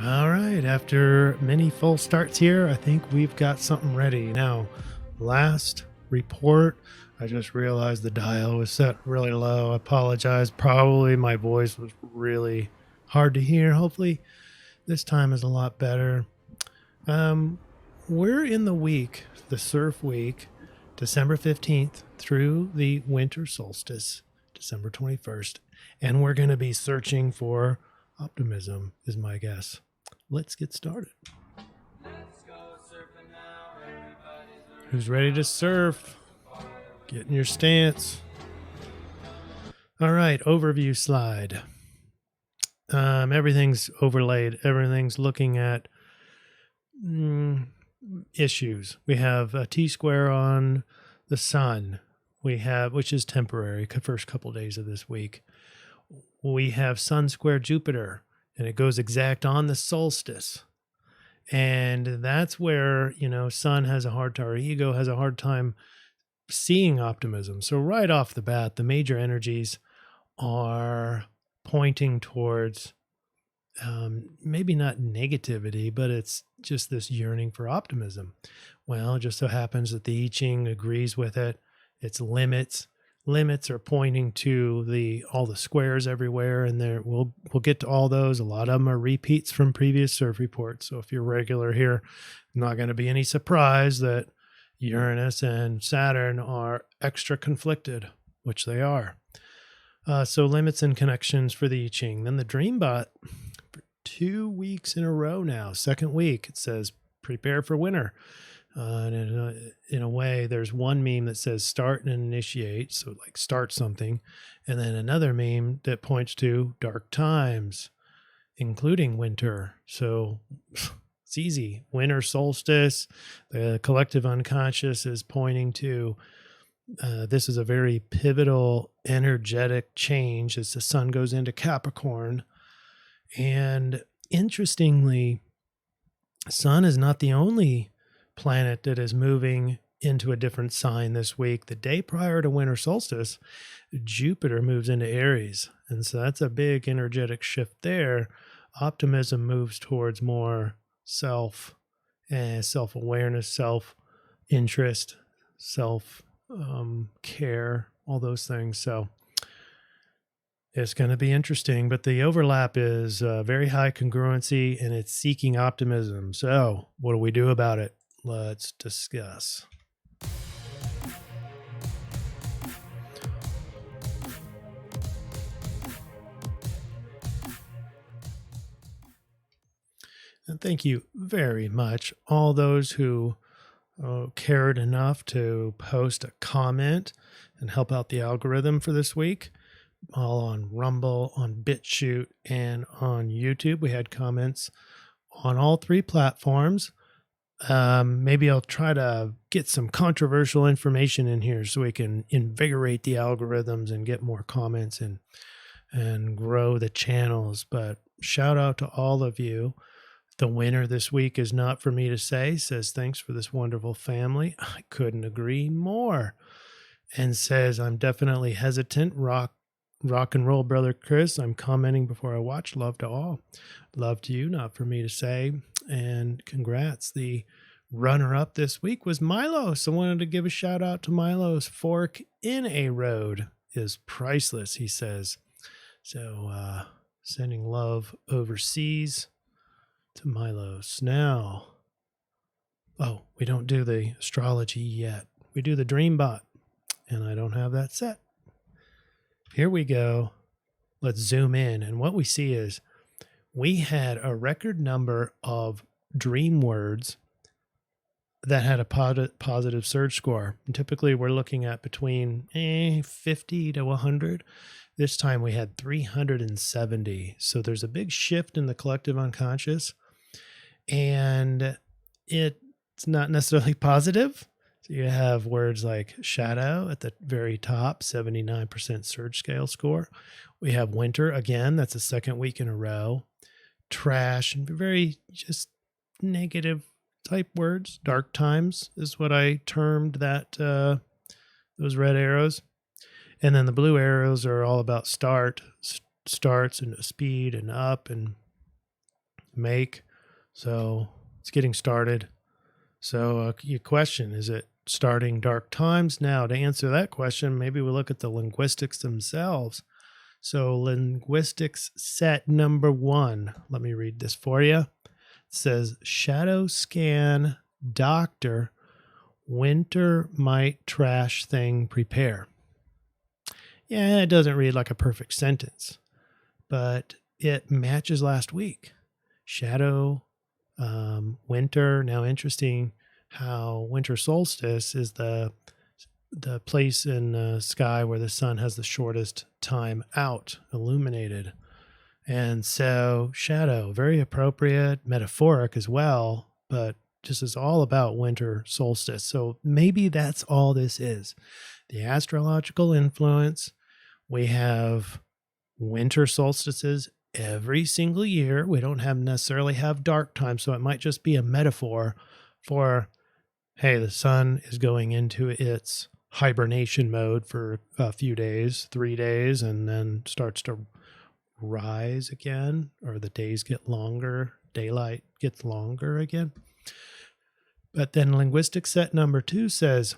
All right, after many full starts here, I think we've got something ready. Now, last report, I just realized the dial was set really low. I apologize. Probably my voice was really hard to hear. Hopefully this time is a lot better. We're in the week, the CIRF week, December 15th through the winter solstice, December 21st, and we're going to be searching for optimism, is my guess. Let's get started. Who's ready to surf? Get in your stance. All right, overview slide. Everything's overlaid. Everything's looking at issues. We have a T-square on the sun. We have, which is temporary, first couple days of this week. We have Sun square Jupiter, and it goes exact on the solstice. And that's where, Sun has a hard time, our ego has a hard time seeing optimism. So right off the bat, the major energies are pointing towards maybe not negativity, but it's just this yearning for optimism. Well, it just so happens that the I-Ching agrees with it. It's limits. Limits are pointing to all the squares everywhere, and there we'll get to all those. A lot of them are repeats from previous CIRF reports. So if you're regular here, not going to be any surprise that Uranus and Saturn are extra conflicted, which they are. So limits and connections for the I-Ching. Then the DreamBot, for 2 weeks in a row now, second week, it says prepare for winter. And in a way, there's one meme that says start and initiate, so like start something, and then another meme that points to dark times, including winter. So it's easy. Winter solstice, the collective unconscious is pointing to this is a very pivotal, energetic change as the sun goes into Capricorn. And interestingly, sun is not the only planet that is moving into a different sign this week. The day prior to winter solstice, Jupiter moves into Aries. And so that's a big energetic shift there. Optimism moves towards more self-awareness, self-interest, self-care, all those things. So it's going to be interesting, but the overlap is very high congruency, and it's seeking optimism. So what do we do about it? Let's discuss. And thank you very much, all those who cared enough to post a comment and help out the algorithm for this week. All on Rumble, on BitChute, and on YouTube. We had comments on all three platforms. Maybe I'll try to get some controversial information in here so we can invigorate the algorithms and get more comments and grow the channels. But shout out to all of you. The winner this week is not for me to say, says thanks for this wonderful family. I couldn't agree more. And says I'm definitely hesitant. Rock and roll, brother Chris. I'm commenting before I watch. Love to all. Love to you, not for me to say. And congrats. The runner-up this week was Milos. I wanted to give a shout out to Milos. Fork in a road is priceless, he says. So sending love overseas to Milos. Now, we don't do the astrology yet. We do the DreamBot, and I don't have that set. Here we go. Let's zoom in. And what we see is we had a record number of dream words that had a positive surge score. And typically we're looking at between 50 to 100. This time we had 370. So there's a big shift in the collective unconscious. And it's not necessarily positive. So you have words like shadow at the very top, 79% surge scale score. We have winter, again, that's the second week in a row. Trash, and very just negative type words. Dark times is what I termed that, those red arrows. And then the blue arrows are all about starts and speed and up. And make. So it's getting started. So your question, is it starting dark times? Now, to answer that question, maybe we look at the linguistics themselves. So linguistics set number 1. Let me read this for you. It says, shadow scan doctor, winter might trash thing prepare. Yeah, it doesn't read like a perfect sentence, but it matches last week. Shadow, winter. Now, interesting how winter solstice is the place in the sky where the sun has the shortest time out, illuminated. And so shadow, very appropriate, metaphoric as well, but just is all about winter solstice. So maybe that's all this is. The astrological influence. We have winter solstices every single year. We don't necessarily have dark time, so it might just be a metaphor for, hey, the sun is going into its hibernation mode for a few days, 3 days, and then starts to rise again, or the days get longer, daylight gets longer again. But then linguistic set number 2 says,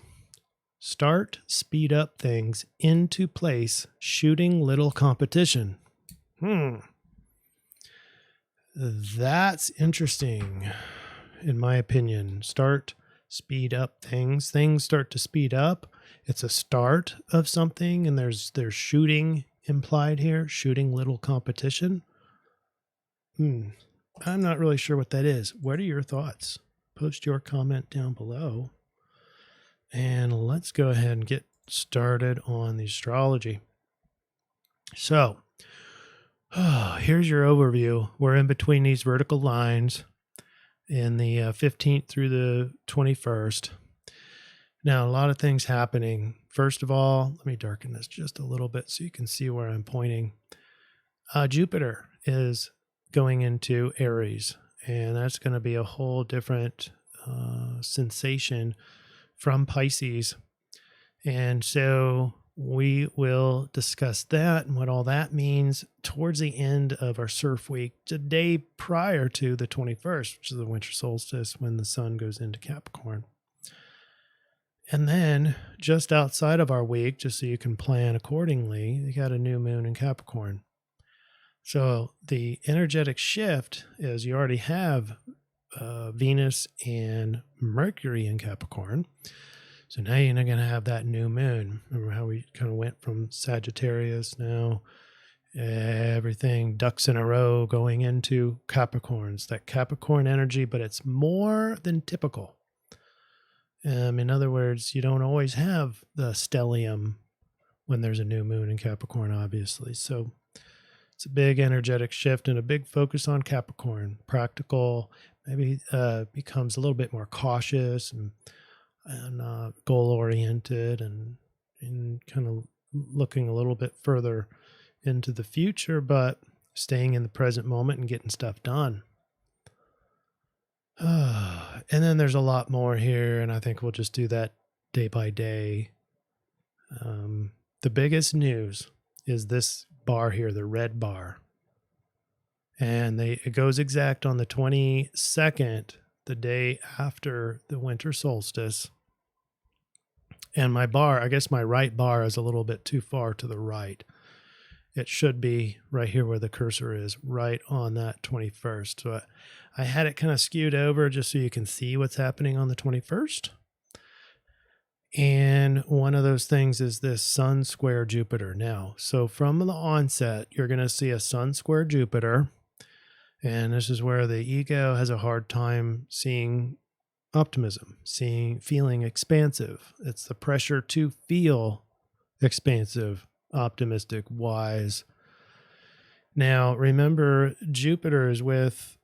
start, speed up things into place, shooting little competition. That's interesting, in my opinion. Start, speed up things. Things start to speed up. It's a start of something, and there's shooting implied here, shooting little competition. I'm not really sure what that is. What are your thoughts? Post your comment down below. And let's go ahead and get started on the astrology. So, here's your overview. We're in between these vertical lines in the 15th through the 21st. Now, a lot of things happening. First of all, let me darken this just a little bit so you can see where I'm pointing. Jupiter is going into Aries, and that's going to be a whole different sensation from Pisces. And so we will discuss that and what all that means towards the end of our CIRF week, the day prior to the 21st, which is the winter solstice, when the sun goes into Capricorn. And then just outside of our week, just so you can plan accordingly, you got a new moon in Capricorn. So the energetic shift is you already have Venus and Mercury in Capricorn. So now you're not going to have that new moon. Remember how we kind of went from Sagittarius, now everything ducks in a row going into Capricorns, that Capricorn energy, but it's more than typical. In other words, you don't always have the stellium when there's a new moon in Capricorn, obviously. So it's a big energetic shift and a big focus on Capricorn. Practical, maybe becomes a little bit more cautious and goal-oriented and kind of looking a little bit further into the future, but staying in the present moment and getting stuff done. And then there's a lot more here, and I think we'll just do that day by day. The biggest news is this bar here, the red bar. And it goes exact on the 22nd, the day after the winter solstice. And my bar, I guess my right bar is a little bit too far to the right. It should be right here where the cursor is, right on that 21st. So I had it kind of skewed over just so you can see what's happening on the 21st. And one of those things is this Sun square Jupiter. Now, so from the onset, you're going to see a Sun square Jupiter. And this is where the ego has a hard time seeing optimism, feeling expansive. It's the pressure to feel expansive, optimistic, wise. Now, remember, Jupiter is with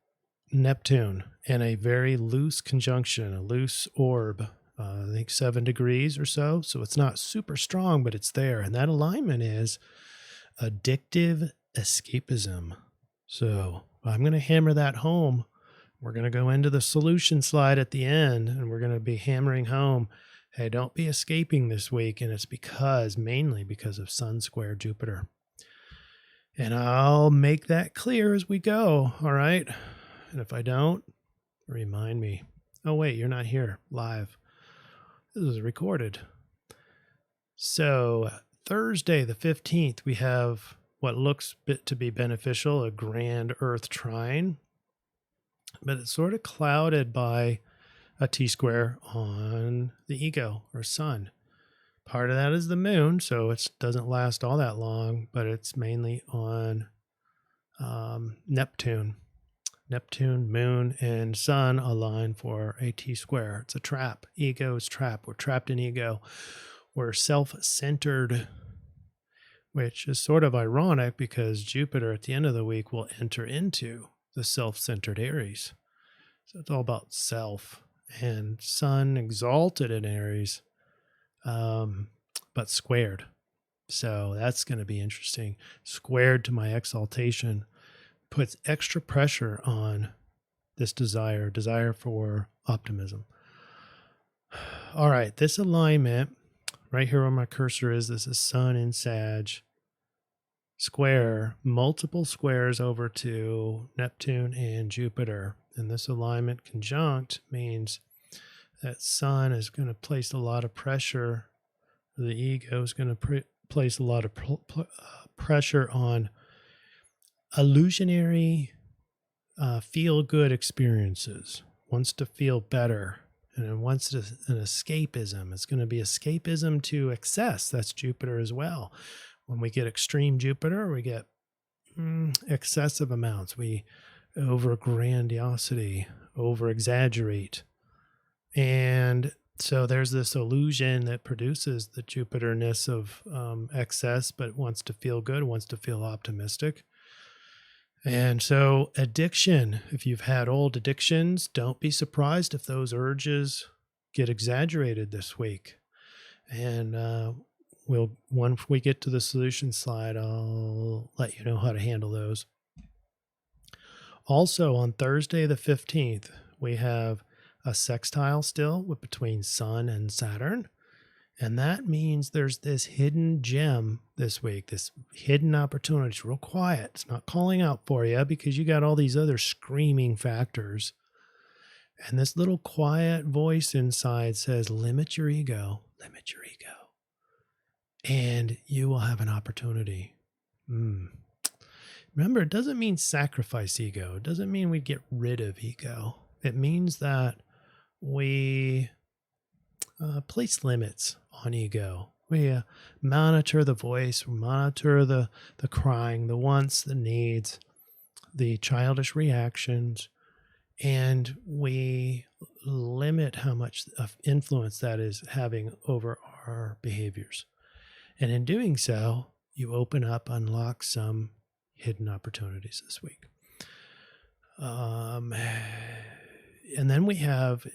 Neptune in a very loose conjunction, a loose orb, I think 7 degrees or so. So it's not super strong, but it's there. And that alignment is addictive escapism. So I'm going to hammer that home. We're going to go into the solution slide at the end, and we're going to be hammering home, hey, don't be escaping this week. And it's mainly because of Sun square Jupiter. And I'll make that clear as we go. All right. And if I don't, remind me. Oh, wait, you're not here live. This is recorded. So Thursday, the 15th, we have what looks to be beneficial, a grand Earth trine, but it's sort of clouded by a T-square on the ego or sun. Part of that is the moon, so it doesn't last all that long, but it's mainly on Neptune. Neptune, moon, and sun align for a T-square. It's a trap. Ego is trapped. We're trapped in ego. We're self-centered, which is sort of ironic because Jupiter at the end of the week will enter into the self-centered Aries. So it's all about self. And sun exalted in Aries, but squared. So that's going to be interesting. Squared to my exaltation puts extra pressure on this desire for optimism. All right, this alignment right here where my cursor is, this is Sun in Sag, square, multiple squares over to Neptune and Jupiter. And this alignment conjunct means that Sun is going to place a lot of pressure. The ego is going to place a lot of pressure on illusionary, feel-good experiences, wants to feel better, and it wants an escapism. It's going to be escapism to excess. That's Jupiter as well. When we get extreme Jupiter, we get excessive amounts. We over-grandiosity, over-exaggerate. And so there's this illusion that produces the Jupiter-ness of excess, but wants to feel good, wants to feel optimistic. And so addiction, if you've had old addictions, don't be surprised if those urges get exaggerated this week. And once we get to the solution slide, I'll let you know how to handle those. Also on Thursday the 15th, we have a sextile still between Sun and Saturn. And that means there's this hidden gem this week, this hidden opportunity. It's real quiet. It's not calling out for you because you got all these other screaming factors. And this little quiet voice inside says, limit your ego, limit your ego. And you will have an opportunity. Remember, it doesn't mean sacrifice ego. It doesn't mean we get rid of ego. It means that we place limits on ego. We monitor the voice, monitor the crying, the wants, the needs, the childish reactions, and we limit how much influence that is having over our behaviors. And in doing so, you open up, unlock some hidden opportunities this week. And then we have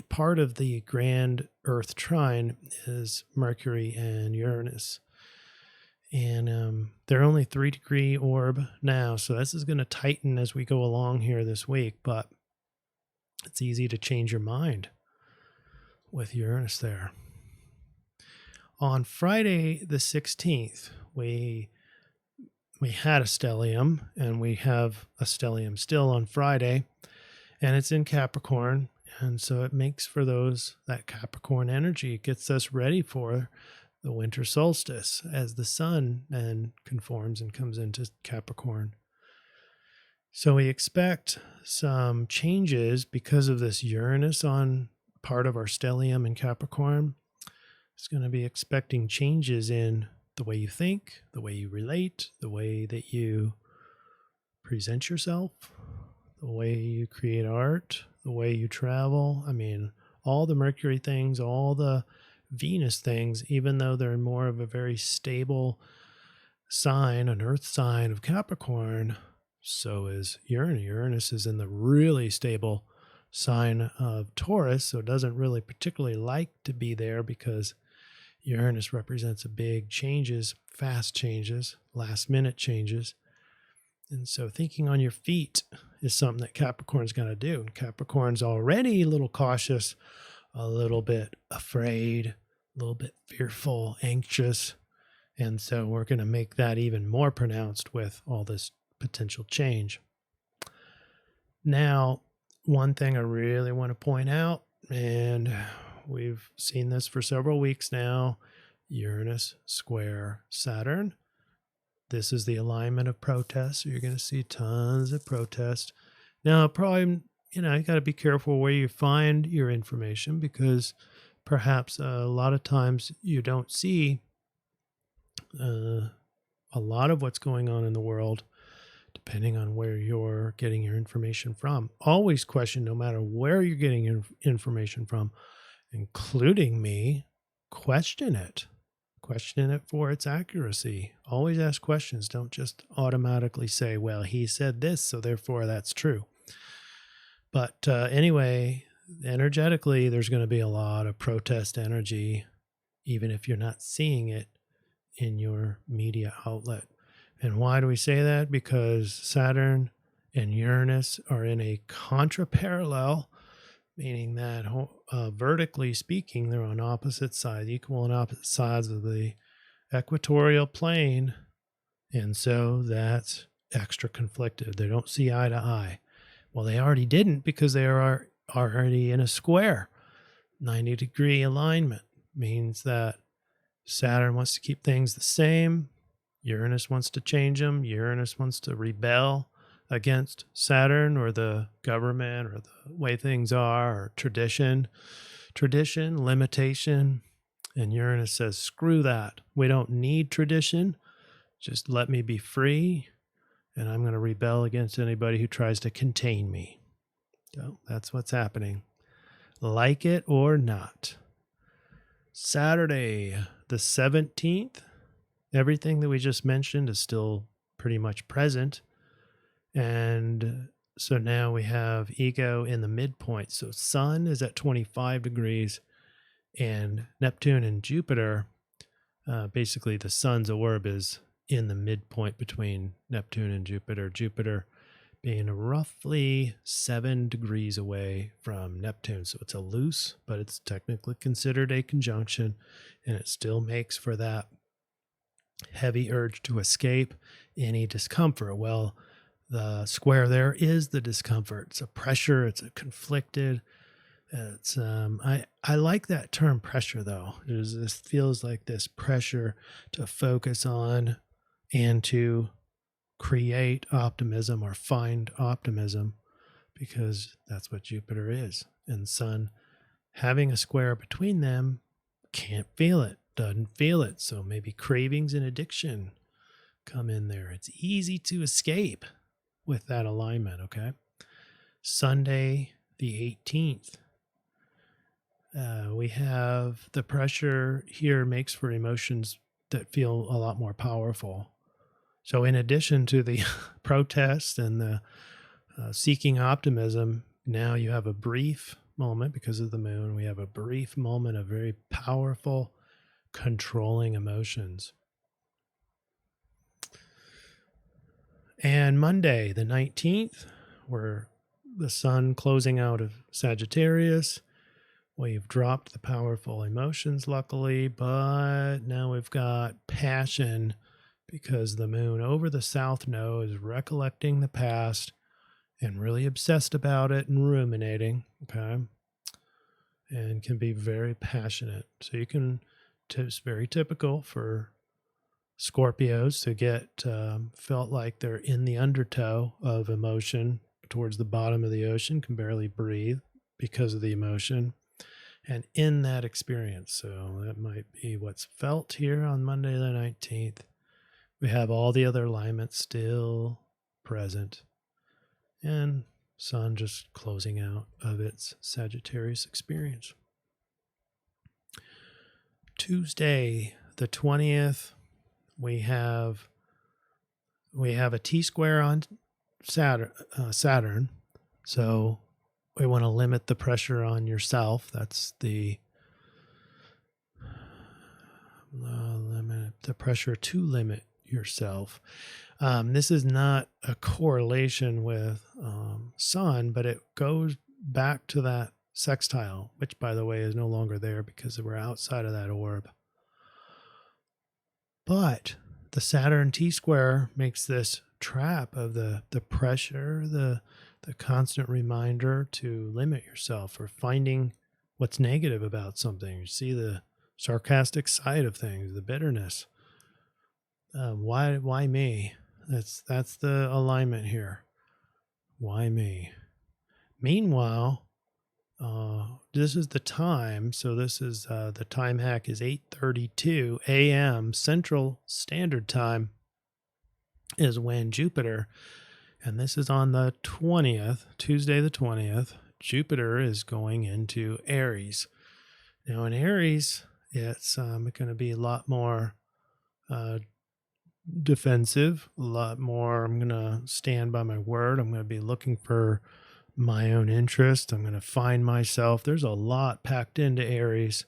part of the grand Earth trine is Mercury and Uranus. And they're only 3-degree orb now, so this is going to tighten as we go along here this week, but it's easy to change your mind with Uranus there. On Friday the 16th, we had a stellium, and we have a stellium still on Friday, and it's in Capricorn. And so it makes for that Capricorn energy. It gets us ready for the winter solstice as the sun then conforms and comes into Capricorn. So we expect some changes because of this Uranus on part of our stellium in Capricorn. It's going to be expecting changes in the way you think, the way you relate, the way that you present yourself, the way you create art, the way you travel. I mean, all the Mercury things, all the Venus things, even though they're more of a very stable sign, an earth sign of Capricorn, so is Uranus. Uranus is in the really stable sign of Taurus, so it doesn't really particularly like to be there because Uranus represents a big changes, fast changes, last minute changes. And so thinking on your feet is something that Capricorn's going to do. Capricorn's already a little cautious, a little bit afraid, a little bit fearful, anxious. And so we're going to make that even more pronounced with all this potential change. Now, one thing I really want to point out, and we've seen this for several weeks now, Uranus square Saturn. This is the alignment of protest. So you're going to see tons of protest. Now, probably, you got to be careful where you find your information, because perhaps a lot of times you don't see a lot of what's going on in the world, depending on where you're getting your information from. Always question, no matter where you're getting your information from, including me, question it. Question it for its accuracy. Always ask questions. Don't just automatically say, well, he said this, so therefore that's true. But anyway, energetically, there's going to be a lot of protest energy, even if you're not seeing it in your media outlet. And why do we say that? Because Saturn and Uranus are in a contraparallel, meaning that vertically speaking, they're on opposite sides, equal and opposite sides of the equatorial plane. And so that's extra conflicted. They don't see eye to eye. Well, they already didn't, because they are already in a square. 90-degree alignment means that Saturn wants to keep things the same. Uranus wants to change them. Uranus wants to rebel against Saturn or the government or the way things are, or tradition, limitation. And Uranus says, screw that. We don't need tradition. Just let me be free, and I'm going to rebel against anybody who tries to contain me. So that's what's happening. Like it or not. Saturday, the 17th, everything that we just mentioned is still pretty much present. And so now we have ego in the midpoint. So Sun is at 25 degrees, and Neptune and Jupiter, basically the Sun's orb is in the midpoint between Neptune and Jupiter. Jupiter being roughly 7 degrees away from Neptune. So it's a loose, but it's technically considered a conjunction, and it still makes for that heavy urge to escape any discomfort. Well, the square there is the discomfort. It's a pressure. It's a conflicted. It's I like that term pressure, though. This feels like this pressure to focus on and to create optimism or find optimism, because that's what Jupiter is. And Sun, having a square between them, can't feel it, doesn't feel it. So maybe cravings and addiction come in there. It's easy to escape with that alignment, okay? Sunday, the 18th. We have the pressure here makes for emotions that feel a lot more powerful. So in addition to the protest and the seeking optimism, now you have a brief moment, because of the moon, we have a brief moment of very powerful, controlling emotions. And Monday, the 19th, where the Sun closing out of Sagittarius, we've dropped the powerful emotions, luckily, but now we've got passion, because the moon over the south node is recollecting the past and really obsessed about it and ruminating, okay? And can be very passionate. So you can, it's very typical for Scorpios to get felt like they're in the undertow of emotion towards the bottom of the ocean, can barely breathe because of the emotion. And in that experience, so that might be what's felt here on Monday the 19th. We have all the other alignments still present, and Sun just closing out of its Sagittarius experience. Tuesday, the 20th, we have a T-square on Saturn, so we want to limit the pressure on yourself. That's the limit the pressure to limit yourself. This is not a correlation with Sun, but it goes back to that sextile, which, by the way, is no longer there because we're outside of that orb. But the Saturn T-square makes this trap of the pressure, the the constant reminder to limit yourself or finding what's negative about something. You see the sarcastic side of things, the bitterness. Why me? That's the alignment here. Why me? Meanwhile, this is the time. So this is the time hack is 8:32 a.m. Central Standard Time is when Jupiter, and this is on the 20th, Tuesday the 20th, Jupiter is going into Aries. Now in Aries, it's going to be a lot more defensive, a lot more. I'm going to stand by my word. I'm going to be looking for my own interest. I'm going to find myself. There's a lot packed into Aries.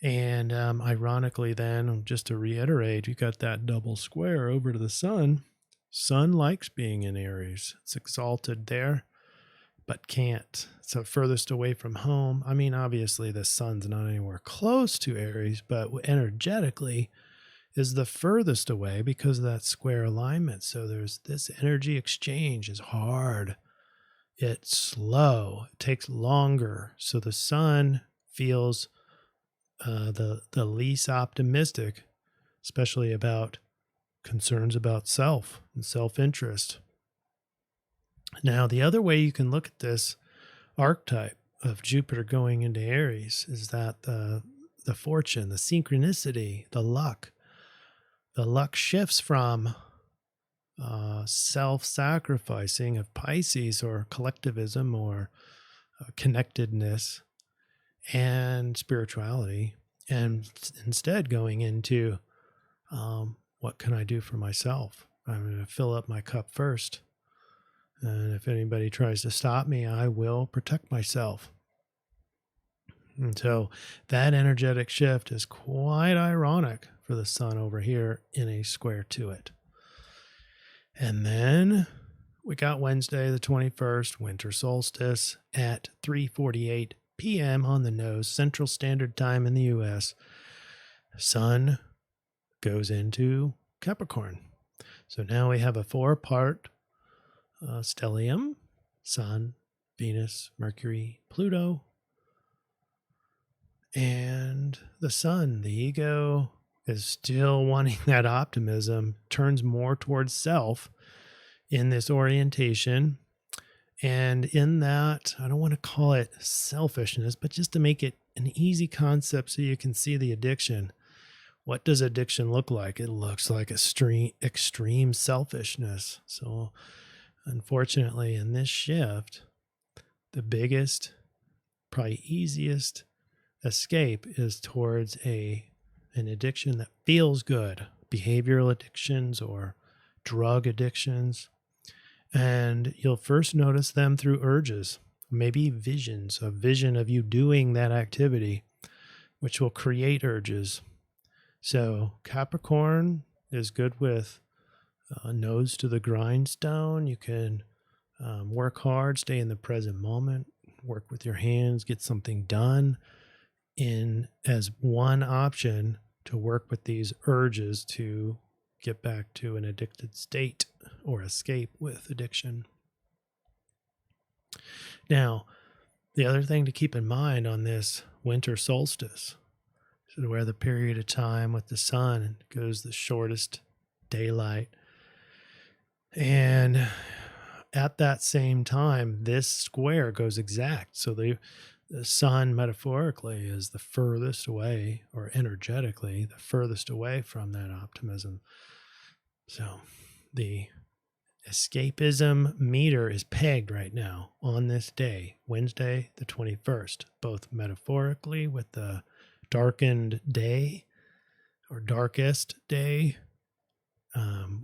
And ironically, then, just to reiterate, you got that double square over to the sun. Sun likes being in Aries. It's exalted there, but can't. So furthest away from home. I mean, obviously, the sun's not anywhere close to Aries, but energetically is the furthest away because of that square alignment. So there's this energy exchange is hard. It's slow. It takes longer. So the sun feels the least optimistic, especially about concerns about self and self-interest. Now, the other way you can look at this archetype of Jupiter going into Aries is that the fortune, the synchronicity, the luck shifts from self-sacrificing of Pisces or collectivism or connectedness and spirituality, and instead going into what can I do for myself? I'm going to fill up my cup first. And if anybody tries to stop me, I will protect myself. And so that energetic shift is quite ironic for the sun over here in a square to it. And then we got Wednesday, the 21st, winter solstice at 3:48 p.m. on the nose, Central Standard Time in the U.S. Sun goes into Capricorn. So now we have a 4-part stellium: Sun, Venus, Mercury, Pluto, and the sun. The ego is still wanting that optimism, turns more towards self in this orientation. And in that, I don't want to call it selfishness, but just to make it an easy concept so you can see the addiction. What does addiction look like? It looks like extreme selfishness. So unfortunately, in this shift, the biggest, probably easiest escape is towards an addiction that feels good, behavioral addictions or drug addictions. And you'll first notice them through urges, maybe visions, a vision of you doing that activity, which will create urges. So Capricorn is good with nose to the grindstone. You can work hard, stay in the present moment, work with your hands, get something done in as one option to work with these urges to get back to an addicted state or escape with addiction. Now, the other thing to keep in mind on this winter solstice is where the period of time with the sun goes the shortest daylight. And at that same time, this square goes exact. So the sun metaphorically is the furthest away, or energetically the furthest away from that optimism. So the escapism meter is pegged right now on this day, Wednesday the 21st, both metaphorically with the darkened day or darkest day.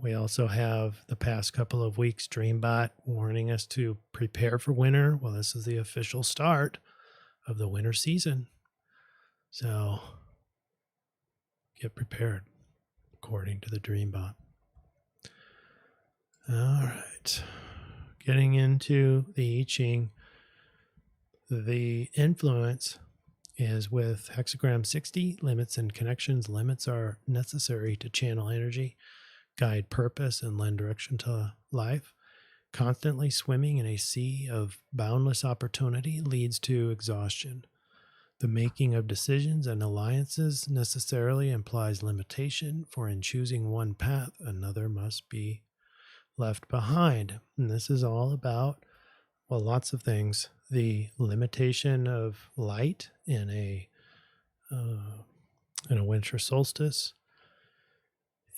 We also have the past couple of weeks DreamBot warning us to prepare for winter. Well, this is the official start of the winter season. So get prepared according to the DreamBot. All right. Getting into the I-Ching, the influence is with hexagram 60, limits and connections. Limits are necessary to channel energy, guide purpose, and lend direction to life. Constantly swimming in a sea of boundless opportunity leads to exhaustion. The making of decisions and alliances necessarily implies limitation, for in choosing one path, another must be left behind. And this is all about, well, lots of things. The limitation of light in a winter solstice.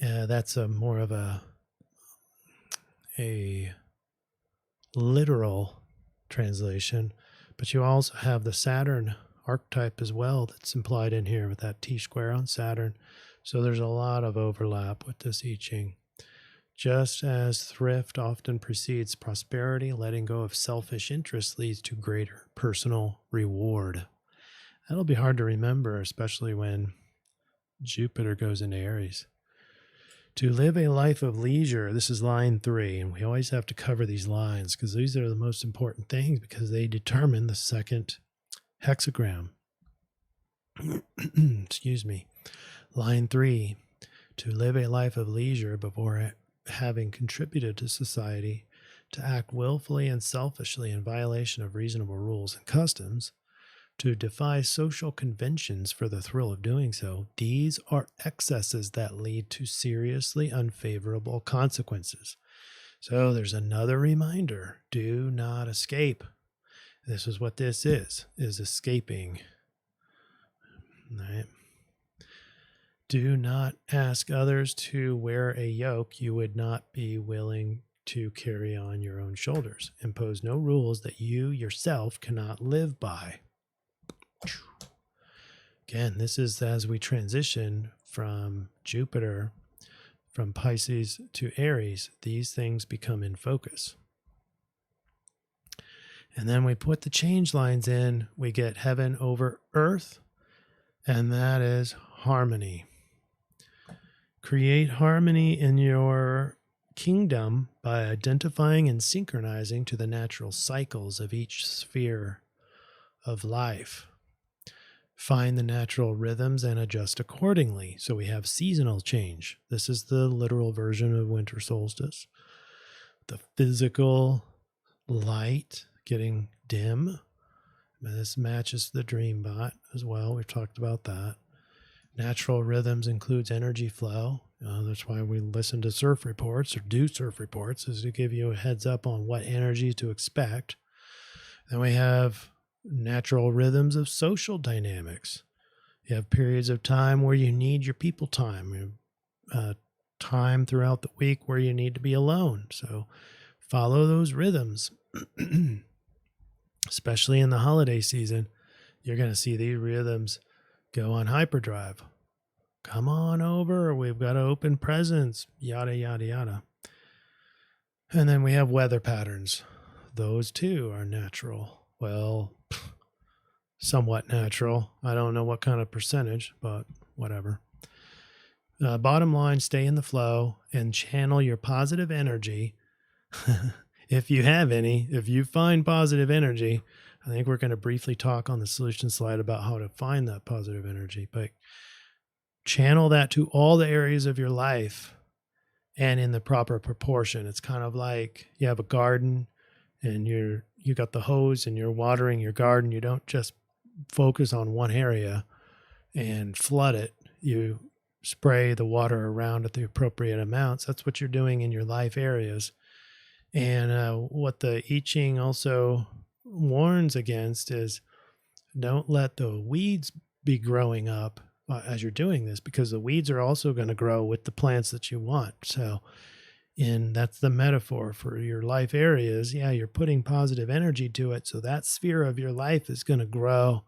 That's more of a literal translation, but you also have the Saturn archetype as well that's implied in here with that T-square on Saturn. So there's a lot of overlap with this I-Ching. Just as thrift often precedes prosperity, letting go of selfish interests leads to greater personal reward. That'll be hard to remember, especially when Jupiter goes into Aries. To live a life of leisure, this is line 3, and we always have to cover these lines because these are the most important things because they determine the second hexagram. Excuse me. Line 3, to live a life of leisure before having contributed to society, to act willfully and selfishly in violation of reasonable rules and customs, to defy social conventions for the thrill of doing so. These are excesses that lead to seriously unfavorable consequences. So there's another reminder. Do not escape. This is what this is escaping. All right. Do not ask others to wear a yoke you would not be willing to carry on your own shoulders. Impose no rules that you yourself cannot live by. Again, this is as we transition from Jupiter, from Pisces to Aries, these things become in focus. And then we put the change lines in, we get heaven over earth, and that is harmony. Create harmony in your kingdom by identifying and synchronizing to the natural cycles of each sphere of life. Find the natural rhythms and adjust accordingly. So we have seasonal change. This is the literal version of winter solstice. The physical light getting dim. This matches the DreamBot as well. We've talked about that. Natural rhythms includes energy flow. That's why we listen to CIRF reports or do CIRF reports, is to give you a heads up on what energy to expect. Then we have natural rhythms of social dynamics. You have periods of time where you need your people time. You have time throughout the week where you need to be alone. So follow those rhythms. Especially in the holiday season, you're going to see these rhythms go on hyperdrive. Come on over. We've got to open presents. Yada, yada, yada. And then we have weather patterns. Those too are natural. Well, somewhat natural. I don't know what kind of percentage, but whatever. Bottom line, stay in the flow and channel your positive energy. If you have any, if you find positive energy, I think we're going to briefly talk on the solution slide about how to find that positive energy, but channel that to all the areas of your life and in the proper proportion. It's kind of like you have a garden and you got the hose and you're watering your garden. You don't just focus on one area and flood it. You spray the water around at the appropriate amounts. That's what you're doing in your life areas. And what the I-Ching also warns against is don't let the weeds be growing up as you're doing this, because the weeds are also going to grow with the plants that you want. So that's the metaphor for your life areas. Yeah, you're putting positive energy to it. So that sphere of your life is going to grow,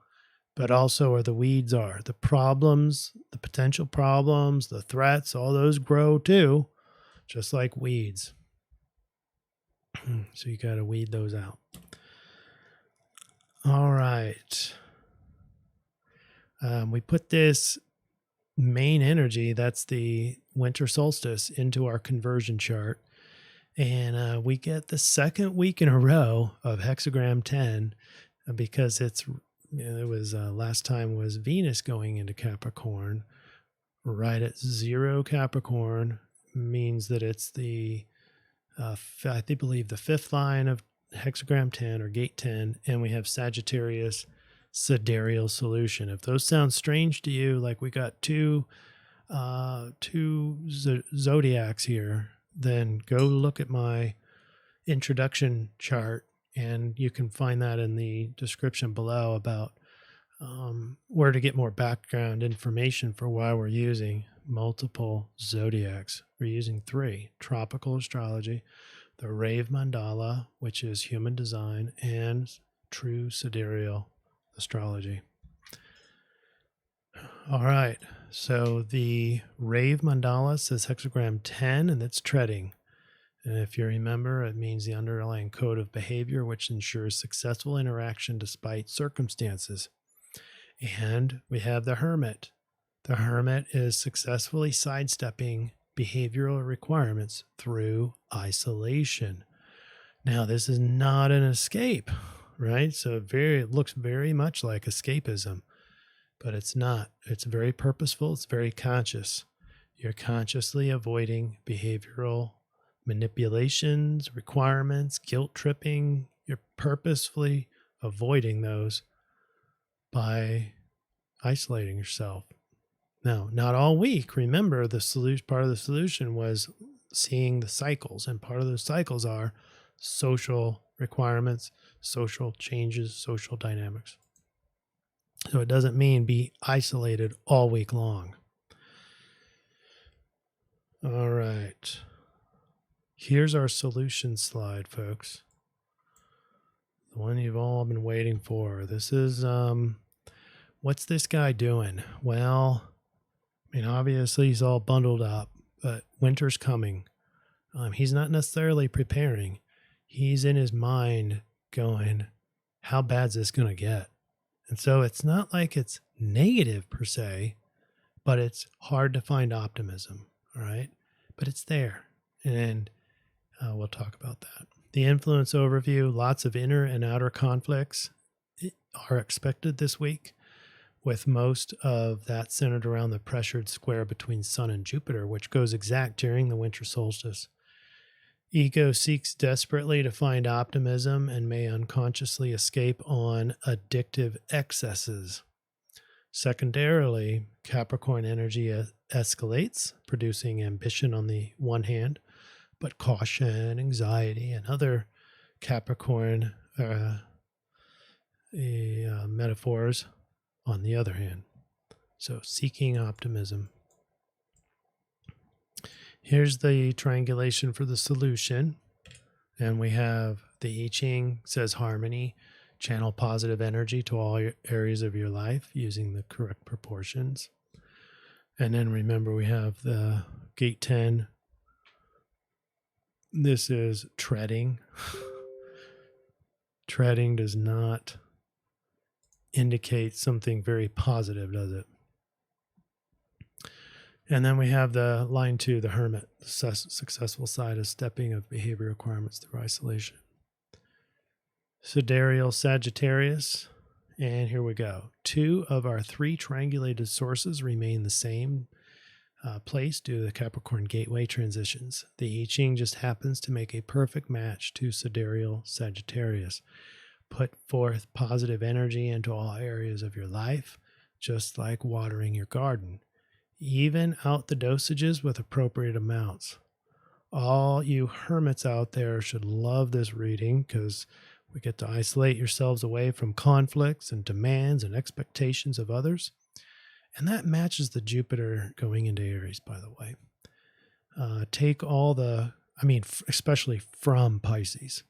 but also where the weeds are. The problems, the potential problems, the threats, all those grow too, just like weeds. So you got to weed those out. All right. We put this main energy, that's the winter solstice, into our conversion chart. And we get the second week in a row of hexagram 10 because it was last time was Venus going into Capricorn. Right at 0 Capricorn means that it's the I believe the fifth line of hexagram 10 or gate 10, and we have Sagittarius sidereal solution. If those sound strange to you, like we got two zodiacs here, then go look at my introduction chart, and you can find that in the description below about where to get more background information for why we're using multiple zodiacs. We're using 3: Tropical Astrology, the Rave Mandala, which is human design, and true Sidereal Astrology. All right, so the Rave Mandala says hexagram 10, and it's treading. And if you remember, it means the underlying code of behavior which ensures successful interaction despite circumstances. And we have the Hermit. The Hermit is successfully sidestepping behavioral requirements through isolation. Now, this is not an escape, right? So it looks very much like escapism, but it's not. It's very purposeful. It's very conscious. You're consciously avoiding behavioral manipulations, requirements, guilt tripping. You're purposefully avoiding those by isolating yourself. Now, not all week. Remember, part of the solution was seeing the cycles, and part of those cycles are social requirements, social changes, social dynamics. So it doesn't mean be isolated all week long. All right. Here's our solution slide, folks. The one you've all been waiting for. This is, what's this guy doing? Well, I mean, obviously he's all bundled up, but winter's coming. He's not necessarily preparing. He's in his mind going, how bad's this going to get? And so it's not like it's negative per se, but it's hard to find optimism, all right? But it's there, and we'll talk about that. The influence overview, lots of inner and outer conflicts are expected this week, with most of that centered around the pressured square between Sun and Jupiter, which goes exact during the winter solstice. Ego seeks desperately to find optimism and may unconsciously escape on addictive excesses. Secondarily, Capricorn energy escalates, producing ambition on the one hand, but caution, anxiety, and other Capricorn metaphors on the other hand. So seeking optimism. Here's the triangulation for the solution. And we have the I-Ching says harmony, channel positive energy to all areas of your life using the correct proportions. And then remember, we have the gate 10. This is treading. Treading does not indicate something very positive, does it? And then we have the line 2, the Hermit. The successful side is stepping of behavior requirements through isolation. Sidereal Sagittarius. And here we go. 2 of our 3 triangulated sources remain the same place due to the Capricorn gateway transitions. The I-Ching just happens to make a perfect match to Sidereal Sagittarius. Put forth positive energy into all areas of your life, just like watering your garden. Even out the dosages with appropriate amounts. All you hermits out there should love this reading because we get to isolate yourselves away from conflicts and demands and expectations of others. And that matches the Jupiter going into Aries, by the way. Especially from Pisces.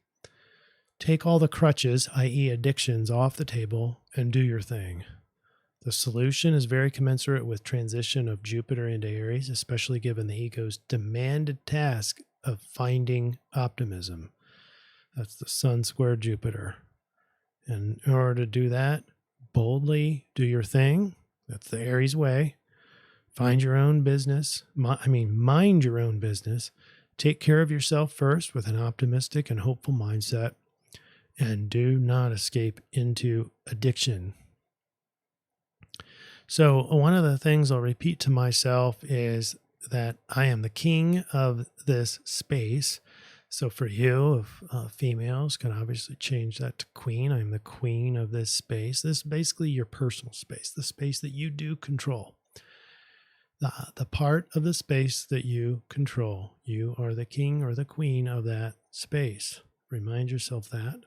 Take all the crutches, i.e. addictions, off the table and do your thing. The solution is very commensurate with transition of Jupiter into Aries, especially given the ego's demanded task of finding optimism. That's the Sun squared Jupiter. And in order to do that, boldly do your thing. That's the Aries way. Find your own business. Mind your own business. Take care of yourself first with an optimistic and hopeful mindset. And do not escape into addiction. So one of the things I'll repeat to myself is that I am the king of this space. So for you, females can obviously change that to queen. I'm the queen of this space. This is basically your personal space, the space that you do control. The part of the space that you control. You are the king or the queen of that space. Remind yourself that.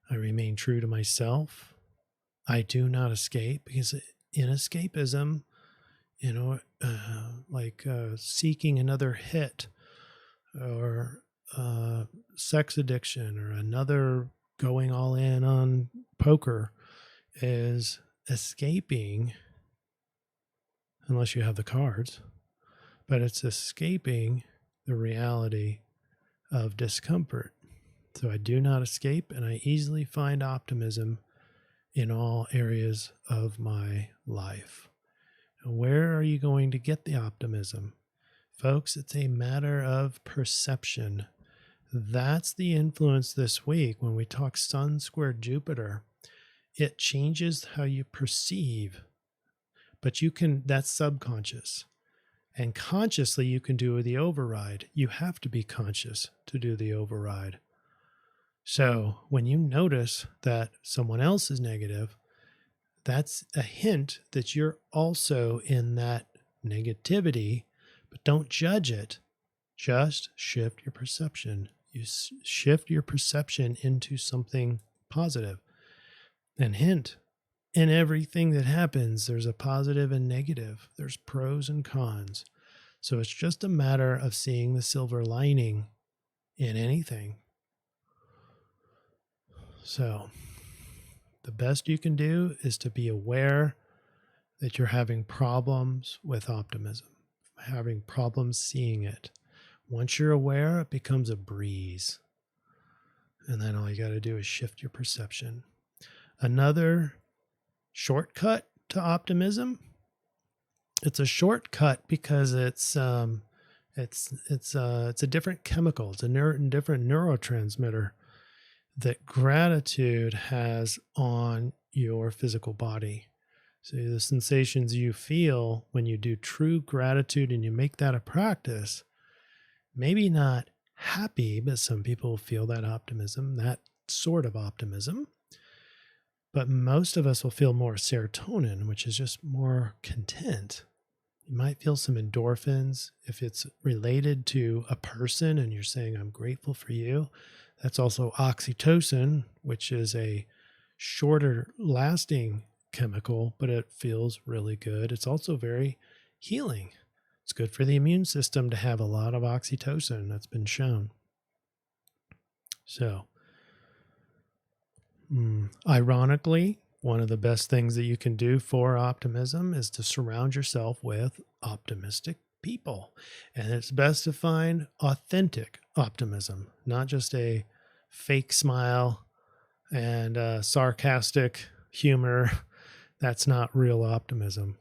I remain true to myself. I do not escape, because in escapism, like seeking another hit, or sex addiction, or another going all in on poker, is escaping, unless you have the cards, but it's escaping the reality of discomfort. So I do not escape, and I easily find optimism in all areas of my life. And where are you going to get the optimism? Folks, it's a matter of perception. That's the influence this week when we talk Sun squared Jupiter. It changes how you perceive, but that's subconscious. And consciously, you can do the override. You have to be conscious to do the override. So when you notice that someone else is negative, that's a hint that you're also in that negativity, but don't judge it. Just shift your perception. You shift your perception into something positive. And hint, in everything that happens, there's a positive and negative. There's pros and cons. So it's just a matter of seeing the silver lining in anything. So the best you can do is to be aware that you're having problems with optimism, having problems seeing it. Once you're aware, it becomes a breeze. And then all you got to do is shift your perception. Another shortcut to optimism. It's a shortcut because it's a different chemical. It's a different neurotransmitter that gratitude has on your physical body. So the sensations you feel when you do true gratitude and you make that a practice, maybe not happy, but some people feel that optimism, that sort of optimism. But most of us will feel more serotonin, which is just more content. You might feel some endorphins if it's related to a person and you're saying, I'm grateful for you. That's also oxytocin, which is a shorter lasting chemical, but it feels really good. It's also very healing. It's good for the immune system to have a lot of oxytocin. That's been shown. So, ironically, one of the best things that you can do for optimism is to surround yourself with optimistic people. And it's best to find authentic optimism, not just a fake smile and sarcastic humor. That's not real optimism.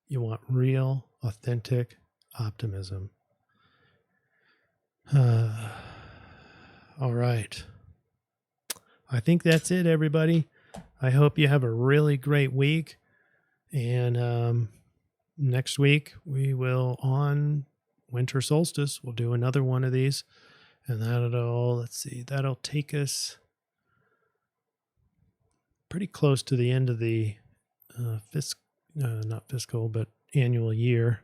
You want real, authentic optimism. All right. I think that's it, everybody. I hope you have a really great week. And next week, we will, on winter solstice, we'll do another one of these. And that'll take us pretty close to the end of the not fiscal, but annual year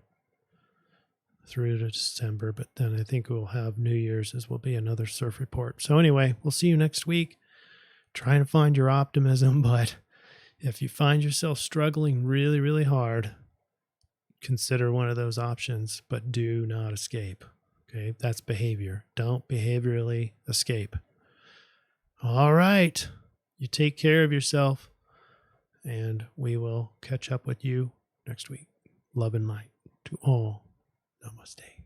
through to December. But then I think we'll have New Year's as will be another CIRF report. So anyway, we'll see you next week. Trying to find your optimism, but if you find yourself struggling really, really hard, consider one of those options, but do not escape. Okay, that's behavior. Don't behaviorally escape. All right. You take care of yourself, and we will catch up with you next week. Love and light to all. Namaste.